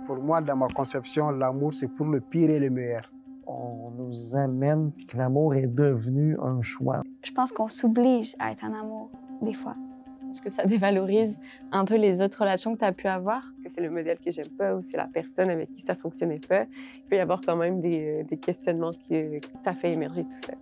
Pour moi, dans ma conception, l'amour, c'est pour le pire et le meilleur. On nous amène que l'amour est devenu un choix. Je pense qu'on s'oblige à être en amour, des fois. Est-ce que ça dévalorise un peu les autres relations que tu as pu avoir? Que c'est le modèle que j'aime pas ou c'est la personne avec qui ça fonctionnait pas. Il peut y avoir quand même des questionnements que ça fait émerger tout ça.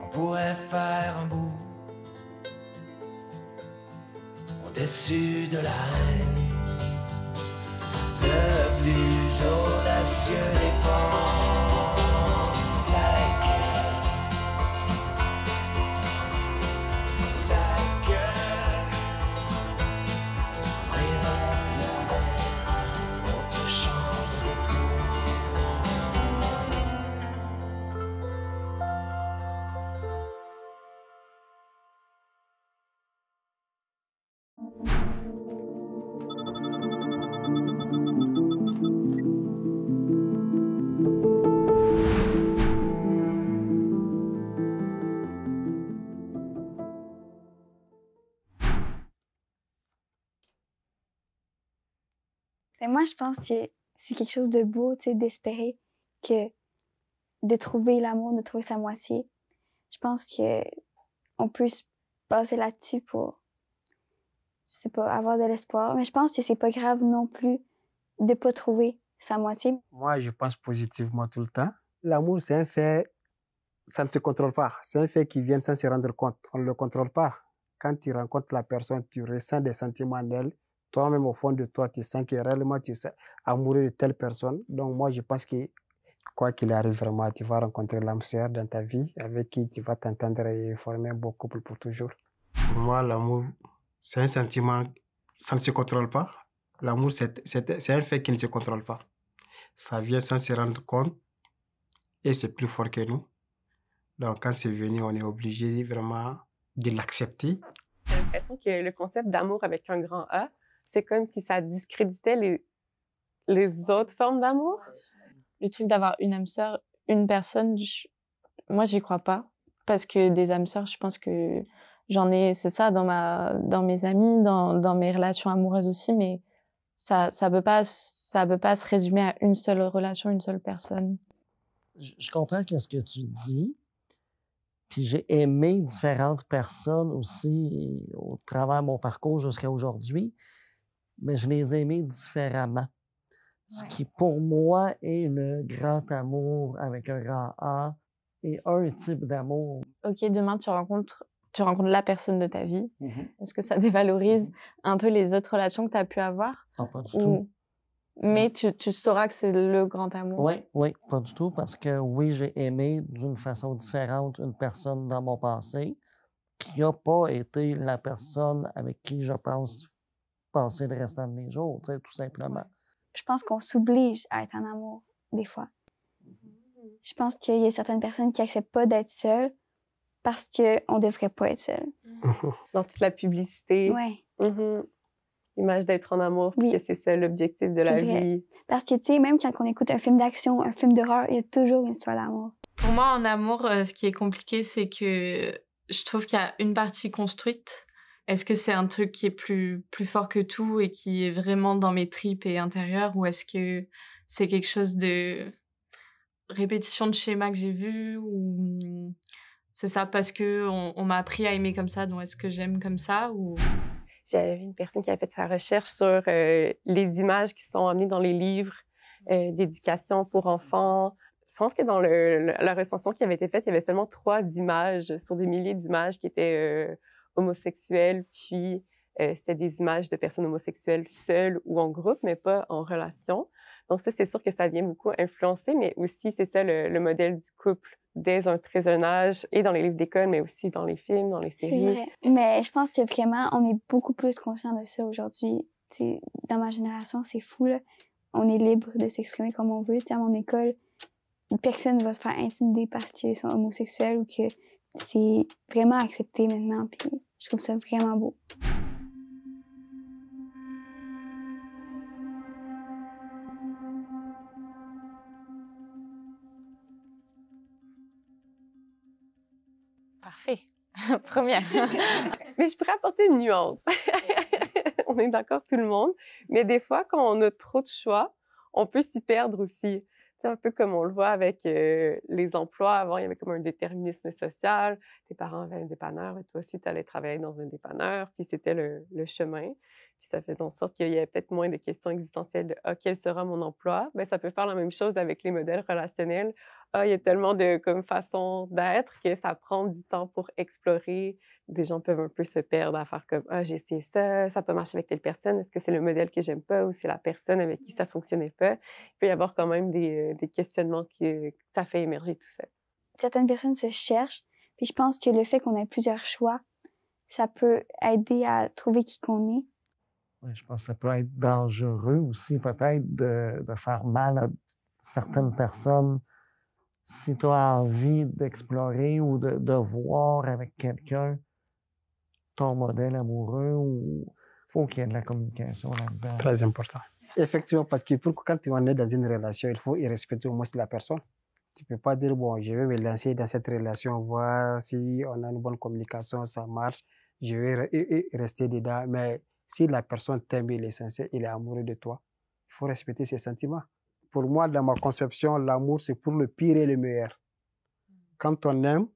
On pourrait faire un bout au-dessus de la haine, le plus audacieux des ponts. Ta gueule, ouvrir la fenêtre, notre chambre d'écho. Mais moi, je pense que c'est quelque chose de beau, tu sais, d'espérer que de trouver l'amour, de trouver sa moitié. Je pense que on peut se baser là-dessus pour, je sais pas, avoir de l'espoir. Mais je pense que c'est pas grave non plus de pas trouver sa moitié. Moi, je pense positivement tout le temps. L'amour, c'est un fait, ça ne se contrôle pas. C'est un fait qui vient sans se rendre compte. On ne le contrôle pas. Quand tu rencontres la personne, tu ressens des sentiments d'elle. Toi-même, au fond de toi, tu sens que réellement tu es amoureux de telle personne. Donc, moi, je pense que quoi qu'il arrive, vraiment, tu vas rencontrer l'âme sœur dans ta vie avec qui tu vas t'entendre et former un beau couple pour toujours. Pour moi, l'amour, c'est un sentiment, ça ne se contrôle pas. L'amour, c'est un fait qui ne se contrôle pas. Ça vient sans se rendre compte et c'est plus fort que nous. Donc, quand c'est venu, on est obligé vraiment de l'accepter. J'ai l'impression que le concept d'amour avec un grand A, c'est comme si ça discréditait les autres formes d'amour. Le truc d'avoir une âme sœur, une personne, moi, j'y crois pas. Parce que des âmes sœurs, je pense que j'en ai, c'est ça, dans mes amis, dans mes relations amoureuses aussi, mais ça peut pas se résumer à une seule relation, une seule personne. Je comprends ce que tu dis. Puis j'ai aimé différentes personnes aussi au travers de mon parcours jusqu'à aujourd'hui, mais je les ai aimées différemment. Ce qui, pour moi, est le grand amour avec un grand A et un type d'amour. OK, demain, tu rencontres la personne de ta vie. Est-ce que ça dévalorise un peu les autres relations que tu as pu avoir? Non, pas du tout. Mais tu sauras que c'est le grand amour? Oui, pas du tout, parce que oui, j'ai aimé d'une façon différente une personne dans mon passé qui n'a pas été la personne avec qui je pense passer le restant de mes jours, tu sais, tout simplement. Je pense qu'on s'oblige à être en amour, des fois. Je pense qu'il y a certaines personnes qui n'acceptent pas d'être seules parce qu'on ne devrait pas être seul. Dans toute la publicité. Oui. L'image d'être en amour, puis que c'est ça l'objectif de la vie. Parce que, tu sais, même quand on écoute un film d'action, un film d'horreur, il y a toujours une histoire d'amour. Pour moi, en amour, ce qui est compliqué, c'est que je trouve qu'il y a une partie construite. Est-ce que c'est un truc qui est plus fort que tout et qui est vraiment dans mes tripes et intérieures, ou est-ce que c'est quelque chose de répétition de schéma que j'ai vu, ou c'est ça parce que on m'a appris à aimer comme ça, donc est-ce que j'aime comme ça, ou... J'avais vu une personne qui avait fait sa recherche sur les images qui sont emmenées dans les livres d'éducation pour enfants. Je pense que dans la recension qui avait été faite, il y avait seulement 3 images sur des milliers d'images qui étaient homosexuelles, puis c'était des images de personnes homosexuelles seules ou en groupe, mais pas en relation. Donc ça, c'est sûr que ça vient beaucoup influencer, mais aussi, c'est ça le modèle du couple dès un très jeune âge, et dans les livres d'école, mais aussi dans les films, dans les séries. C'est vrai. Mais je pense que vraiment, on est beaucoup plus conscient de ça aujourd'hui. T'sais, dans ma génération, c'est fou, là. On est libre de s'exprimer comme on veut. T'sais, à mon école, personne ne va se faire intimider parce qu'ils sont homosexuels ou que c'est vraiment accepté maintenant, puis je trouve ça vraiment beau. Parfait. Première. Mais je pourrais apporter une nuance. On est d'accord, tout le monde. Mais des fois, quand on a trop de choix, on peut s'y perdre aussi. C'est un peu comme on le voit avec les emplois. Avant, il y avait comme un déterminisme social. Tes parents avaient un dépanneur et toi aussi, tu allais travailler dans un dépanneur. Puis c'était le chemin. Puis ça faisait en sorte qu'il y avait peut-être moins de questions existentielles de « Ah, quel sera mon emploi? » Ben, ça peut faire la même chose avec les modèles relationnels. Ah, il y a tellement de comme, façons d'être que ça prend du temps pour explorer. Des gens peuvent un peu se perdre à faire comme « Ah, j'ai essayé ça, ça n'a pas marché avec telle personne. Est-ce que c'est le modèle que j'aime pas ou c'est la personne avec qui ça fonctionnait pas? » Il peut y avoir quand même des questionnements que ça fait émerger tout ça. Certaines personnes se cherchent, puis je pense que le fait qu'on ait plusieurs choix, ça peut aider à trouver qui qu'on est. Ouais, je pense que ça peut être dangereux aussi, peut-être, de faire mal à certaines personnes si tu as envie d'explorer ou de voir avec quelqu'un ton modèle amoureux ou faut qu'il y ait de la communication là-dedans. Très important. Effectivement, parce que quand tu en es dans une relation, il faut y respecter au moins la personne. Tu ne peux pas dire, bon, je vais me lancer dans cette relation, voir si on a une bonne communication, ça marche, je vais rester dedans. Mais si la personne t'aime, il est sincère, il est amoureux de toi, il faut respecter ses sentiments. Pour moi, dans ma conception, l'amour, c'est pour le pire et le meilleur. Quand on aime,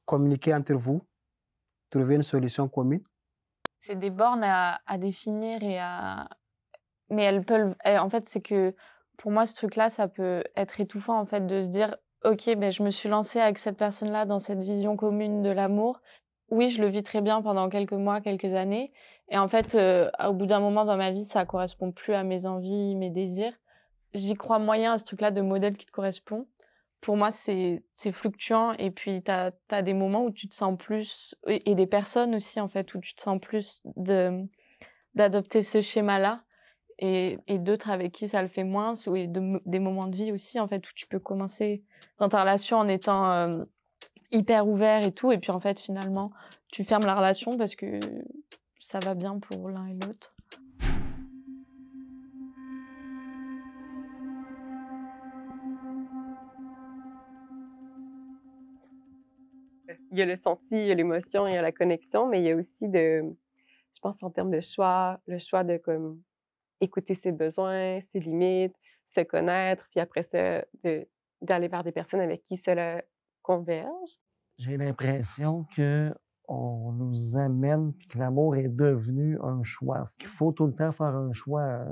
communiquer entre vous, trouver une solution commune. C'est des bornes à définir et à... Mais elles peuvent... En fait, c'est que pour moi, ce truc-là, ça peut être étouffant, en fait, de se dire « Ok, ben, je me suis lancée avec cette personne-là dans cette vision commune de l'amour. Oui, je le vis très bien pendant quelques mois, quelques années. Et en fait, au bout d'un moment dans ma vie, ça correspond plus à mes envies, mes désirs. J'y crois moyen à ce truc-là de modèle qui te correspond. Pour moi, c'est fluctuant. Et puis, t'as des moments où tu te sens plus... Et des personnes aussi, en fait, où tu te sens plus d'adopter ce schéma-là. Et d'autres avec qui ça le fait moins. Et des moments de vie aussi, en fait, où tu peux commencer dans ta relation en étant hyper ouvert et tout. Et puis, en fait, finalement, tu fermes la relation parce que ça va bien pour l'un et l'autre. Il y a le senti, il y a l'émotion, il y a la connexion, mais il y a aussi je pense en termes de choix, le choix de comme écouter ses besoins, ses limites, se connaître, puis après ça, d'aller vers des personnes avec qui cela converge. J'ai l'impression qu'on nous amène puis que l'amour est devenu un choix. Il faut tout le temps faire un choix.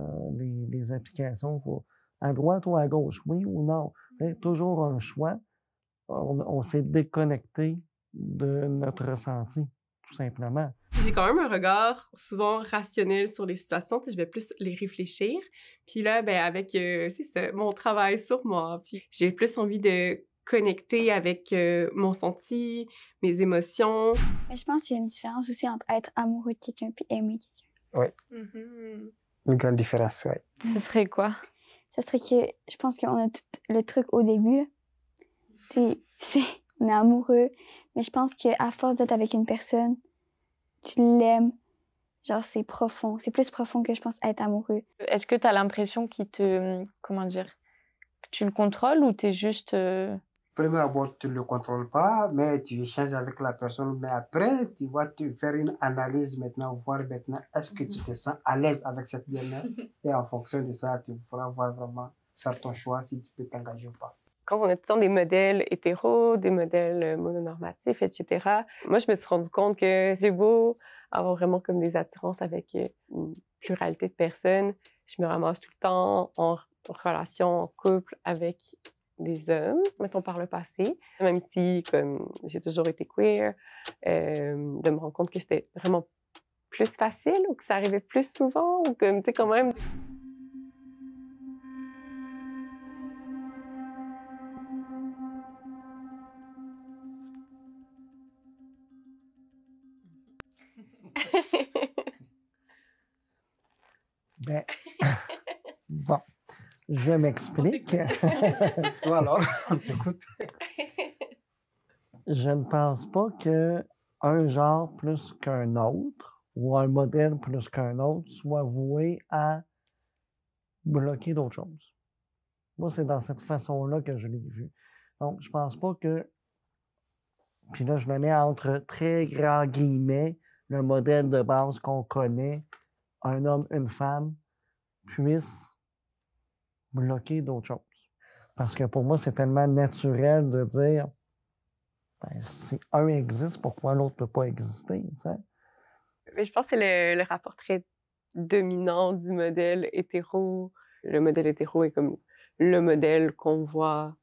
Les applications, faut à droite ou à gauche, oui ou non. C'est toujours un choix. On s'est déconnecté de notre ressenti, tout simplement. J'ai quand même un regard souvent rationnel sur les situations, je vais plus les réfléchir. Puis là, ben avec, c'est ça, mon travail sur moi. Puis j'ai plus envie de connecter avec mon senti, mes émotions. Mais je pense qu'il y a une différence aussi entre être amoureux de quelqu'un et aimer quelqu'un. Oui, Mm-hmm. une grande différence, oui. Ce serait quoi? Ça serait que je pense qu'on a tout le truc au début. Là. On est amoureux, mais je pense qu'à force d'être avec une personne, tu l'aimes. Genre, c'est profond. C'est plus profond que je pense être amoureux. Est-ce que tu as l'impression qu'il te... Comment dire? Que tu le contrôles ou t'es juste... Premier abord, tu ne le contrôles pas, mais tu échanges avec la personne. Mais après, tu vas te faire une analyse maintenant, voir maintenant, est-ce que tu te sens à l'aise avec cette personne? Et en fonction de ça, tu pourras voir vraiment faire ton choix si tu peux t'engager ou pas. Quand on a tout le temps des modèles hétéros, des modèles mononormatifs, etc., moi, je me suis rendu compte que j'ai beau avoir vraiment comme des attirances avec une pluralité de personnes, je me ramasse tout le temps en relation, en couple avec des hommes, mettons par le passé, même si comme j'ai toujours été queer, de me rendre compte que c'était vraiment plus facile ou que ça arrivait plus souvent ou comme, tu sais, quand même... Ben, bon, je m'explique. Toi alors, on t'écoute. Je ne pense pas qu'un genre plus qu'un autre ou un modèle plus qu'un autre soit voué à bloquer d'autres choses. Moi, c'est dans cette façon-là que je l'ai vu. Donc, je pense pas que, puis là, je me mets entre très grands guillemets, le modèle de base qu'on connaît, un homme, une femme, puisse bloquer d'autres choses. Parce que pour moi, c'est tellement naturel de dire, ben, si un existe, pourquoi l'autre ne peut pas exister, tu sais? Mais je pense que c'est le rapport très dominant du modèle hétéro. Le modèle hétéro est comme le modèle qu'on voit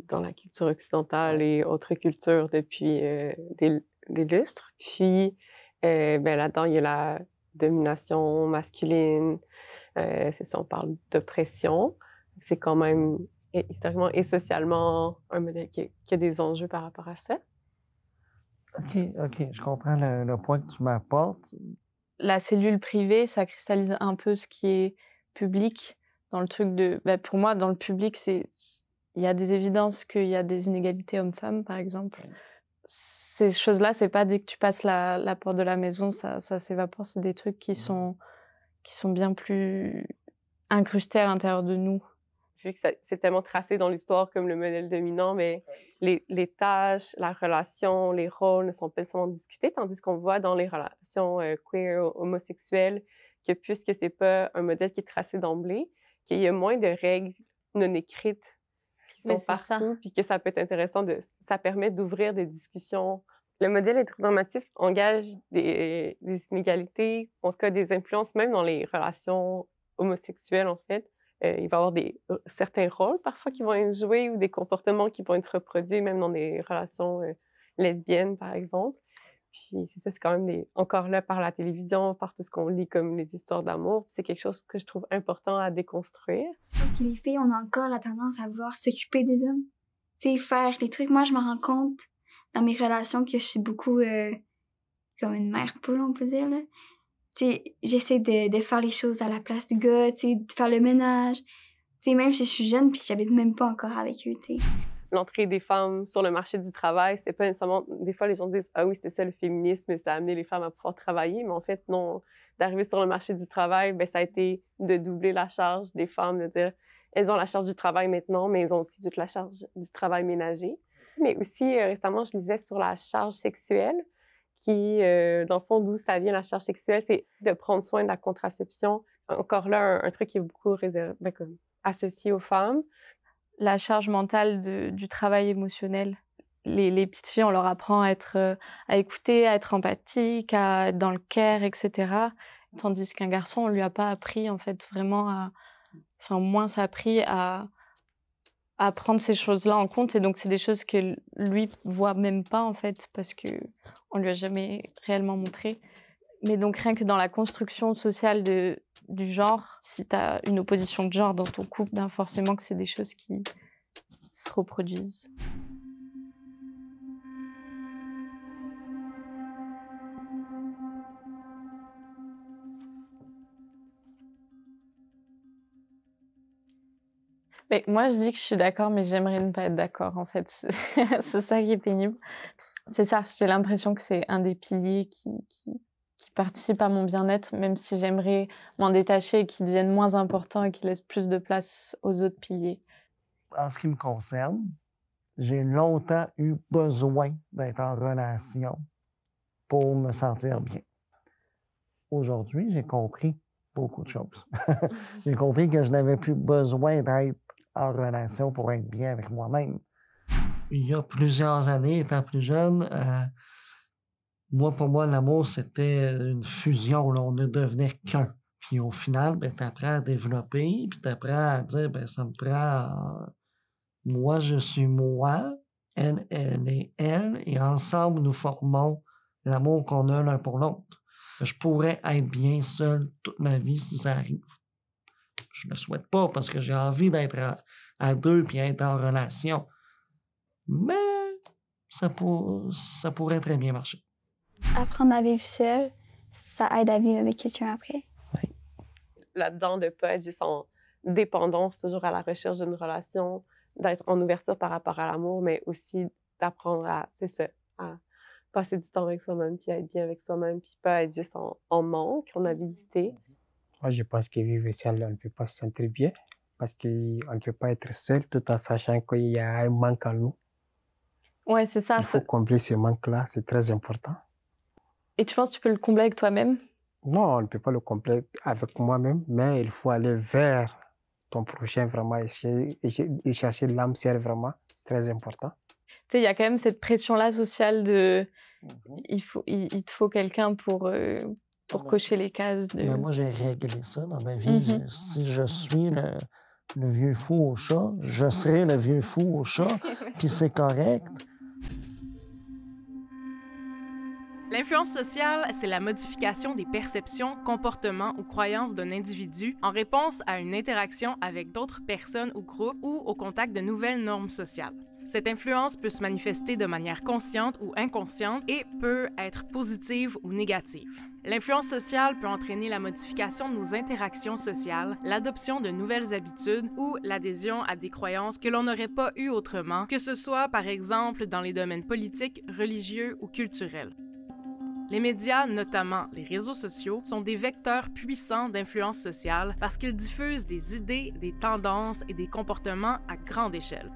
dans la culture occidentale et autres cultures depuis des lustres. Puis, ben, là-dedans, il y a la domination masculine. C'est ça, on parle d'oppression. C'est quand même historiquement et socialement un modèle qui a des enjeux par rapport à ça. OK, je comprends le point que tu m'apportes. La cellule privée, ça cristallise un peu ce qui est public dans le truc de bah, pour moi, dans le public, il y a des évidences qu'il y a des inégalités hommes-femmes, par exemple. Ces choses-là, c'est pas dès que tu passes la porte de la maison, ça s'évapore. C'est des trucs qui sont bien plus incrustés à l'intérieur de nous. Vu que c'est tellement tracé dans l'histoire comme le modèle dominant, mais les tâches, la relation, les rôles ne sont pas nécessairement discutés, tandis qu'on voit dans les relations queer, homosexuelles, que puisque c'est pas un modèle qui est tracé d'emblée, qu'il y a moins de règles non écrites qui Mais sont c'est ça. partout, puis que ça peut être intéressant, ça permet d'ouvrir des discussions. Le modèle hétéronormatif engage des inégalités, en tout cas des influences, même dans les relations homosexuelles, en fait. Il va y avoir certains rôles parfois qui vont être joués ou des comportements qui vont être reproduits, même dans des relations lesbiennes, par exemple. Puis c'est quand même encore là par la télévision, par tout ce qu'on lit comme les histoires d'amour. C'est quelque chose que je trouve important à déconstruire. Je pense que les filles, on a encore la tendance à vouloir s'occuper des hommes. Tu sais, faire les trucs. Moi, je me rends compte dans mes relations que je suis beaucoup comme une mère poule, on peut dire, là. Tu sais, j'essaie de faire les choses à la place du gars, tu sais, de faire le ménage. Tu sais, même si je suis jeune puis j'habite même pas encore avec eux, tu sais. L'entrée des femmes sur le marché du travail, c'est pas nécessairement... Des fois, les gens disent « Ah oui, c'était ça le féminisme, ça a amené les femmes à pouvoir travailler », mais en fait, non. D'arriver sur le marché du travail, ben ça a été de doubler la charge des femmes, de dire elles ont la charge du travail maintenant, mais elles ont aussi toute la charge du travail ménager. Mais aussi, récemment, je lisais sur la charge sexuelle, qui, dans le fond, d'où ça vient, la charge sexuelle, c'est de prendre soin de la contraception. Encore là, un truc qui est beaucoup associé aux femmes. La charge mentale du travail émotionnel. Les petites filles, on leur apprend à écouter, à être empathique, à être dans le care, etc. Tandis qu'un garçon, on lui a pas appris, en fait, vraiment moins ça a appris à prendre ces choses-là en compte. Et donc, c'est des choses que lui voit même pas, en fait, parce que on lui a jamais réellement montré. Mais donc, rien que dans la construction sociale du genre, si tu as une opposition de genre dans ton couple, ben forcément que c'est des choses qui se reproduisent. Mais moi, je dis que je suis d'accord, mais j'aimerais ne pas être d'accord, en fait. C'est ça qui est pénible. C'est ça, j'ai l'impression que c'est un des piliers qui participe à mon bien-être, même si j'aimerais m'en détacher et qu'il devienne moins important et qu'il laisse plus de place aux autres piliers. En ce qui me concerne, j'ai longtemps eu besoin d'être en relation pour me sentir bien. Aujourd'hui, j'ai compris beaucoup de choses. J'ai compris que je n'avais plus besoin d'être en relation pour être bien avec moi-même. Il y a plusieurs années, étant plus jeune, pour moi, l'amour, c'était une fusion. Là, on ne devenait qu'un. Puis au final, ben, tu apprends à développer, puis tu apprends à dire, ben, ça me prend... moi, je suis moi, elle est elle, et ensemble, nous formons l'amour qu'on a l'un pour l'autre. Je pourrais être bien seul toute ma vie si ça arrive. Je ne le souhaite pas parce que j'ai envie d'être à deux puis être en relation. Mais ça pourrait très bien marcher. Apprendre à vivre seul, ça aide à vivre avec quelqu'un après. Oui. Là-dedans, de ne pas être juste en dépendance, toujours à la recherche d'une relation, d'être en ouverture par rapport à l'amour, mais aussi d'apprendre à, c'est ça, à passer du temps avec soi-même, puis à être bien avec soi-même, puis pas être juste en manque, en avidité. Moi, je pense que vivre seul, on ne peut pas se sentir bien parce qu'on ne peut pas être seul tout en sachant qu'il y a un manque en nous. Ouais, c'est ça. Il faut combler ce manque-là, c'est très important. Et tu penses que tu peux le combler avec toi-même? Non, on ne peut pas le combler avec moi-même, mais il faut aller vers ton prochain vraiment et chercher l'âme sœur vraiment. C'est très important. Tu sais, il y a quand même cette pression-là sociale de il te faut quelqu'un pour cocher les cases. Mais moi, j'ai réglé ça dans ma vie. Si je suis le vieux fou au chat, je serai le vieux fou au chat, puis c'est correct. L'influence sociale, c'est la modification des perceptions, comportements ou croyances d'un individu en réponse à une interaction avec d'autres personnes ou groupes ou au contact de nouvelles normes sociales. Cette influence peut se manifester de manière consciente ou inconsciente et peut être positive ou négative. L'influence sociale peut entraîner la modification de nos interactions sociales, l'adoption de nouvelles habitudes ou l'adhésion à des croyances que l'on n'aurait pas eues autrement, que ce soit par exemple dans les domaines politiques, religieux ou culturels. Les médias, notamment les réseaux sociaux, sont des vecteurs puissants d'influence sociale parce qu'ils diffusent des idées, des tendances et des comportements à grande échelle.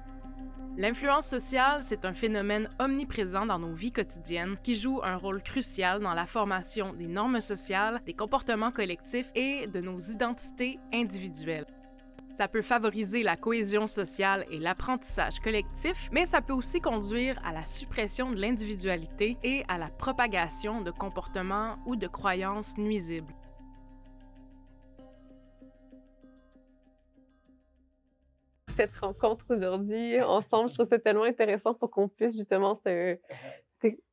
L'influence sociale, c'est un phénomène omniprésent dans nos vies quotidiennes qui joue un rôle crucial dans la formation des normes sociales, des comportements collectifs et de nos identités individuelles. Ça peut favoriser la cohésion sociale et l'apprentissage collectif, mais ça peut aussi conduire à la suppression de l'individualité et à la propagation de comportements ou de croyances nuisibles. Cette rencontre aujourd'hui, ensemble, je trouve ça tellement intéressant pour qu'on puisse justement se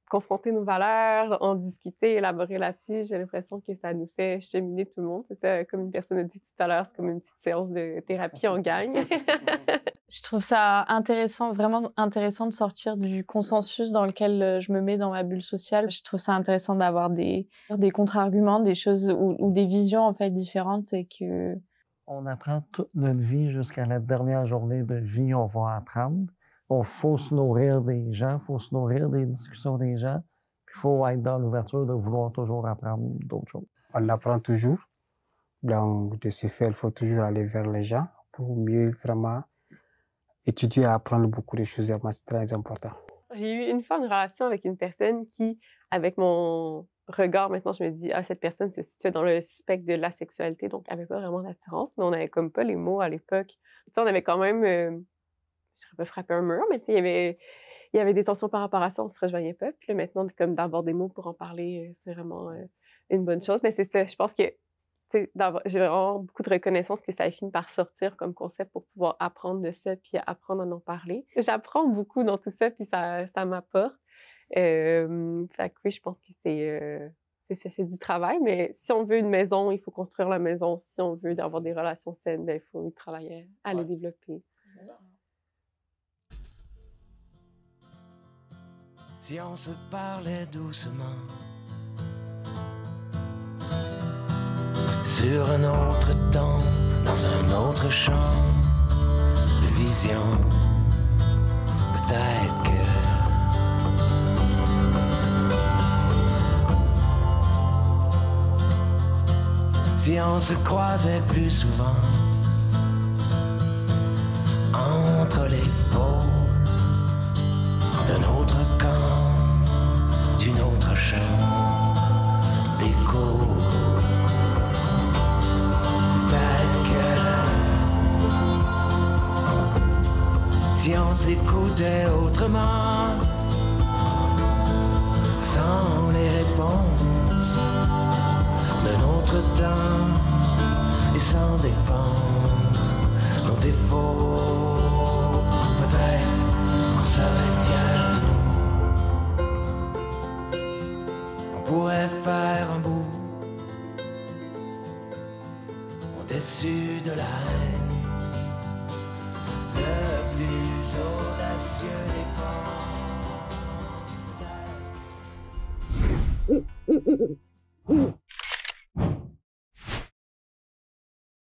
confronter nos valeurs, en discuter, élaborer là-dessus. J'ai l'impression que ça nous fait cheminer tout le monde. C'est ça, comme une personne a dit tout à l'heure, c'est comme une petite séance de thérapie en gang. Je trouve ça intéressant, vraiment intéressant de sortir du consensus dans lequel je me mets dans ma bulle sociale. Je trouve ça intéressant d'avoir des contre-arguments, des choses ou des visions en fait différentes et que... On apprend toute notre vie jusqu'à la dernière journée de vie, on va apprendre. Il faut se nourrir des gens, il faut se nourrir des discussions des gens, puis il faut être dans l'ouverture de vouloir toujours apprendre d'autres choses. On apprend toujours. Donc, de ce fait, il faut toujours aller vers les gens pour mieux vraiment étudier et apprendre beaucoup de choses. C'est très important. J'ai eu une fois une relation avec une personne qui, avec mon regard, maintenant, je me dis, ah, cette personne se situe dans le spectre de la sexualité, donc elle n'avait pas vraiment d'attirance, mais on n'avait comme pas les mots à l'époque. Tu sais, on avait quand même, je ne serais pas frappé un mur, mais tu sais, il y avait des tensions par rapport à ça, on se rejoignait pas. Puis là, maintenant, comme d'avoir des mots pour en parler, c'est vraiment une bonne chose. Mais c'est ça, je pense que j'ai vraiment beaucoup de reconnaissance que ça ait fini par sortir comme concept pour pouvoir apprendre de ça puis apprendre à en parler. J'apprends beaucoup dans tout ça puis ça m'apporte. Fait que oui, je pense que c'est du travail, mais si on veut une maison, il faut construire la maison. Si on veut avoir des relations saines, ben, il faut y travailler à les développer. Si on se parlait doucement sur un autre temps, dans un autre champ de vision, peut-être que si on se croisait plus souvent entre les pôles d'un autre camp, d'une autre chambre d'écho. Si on s'écoutait autrement, sans les réponses de notre temps et sans défendre nos défauts, peut-être on serait fiers de nous. On pourrait faire un bout au-dessus de la haine. Le plus audacieux des ponts.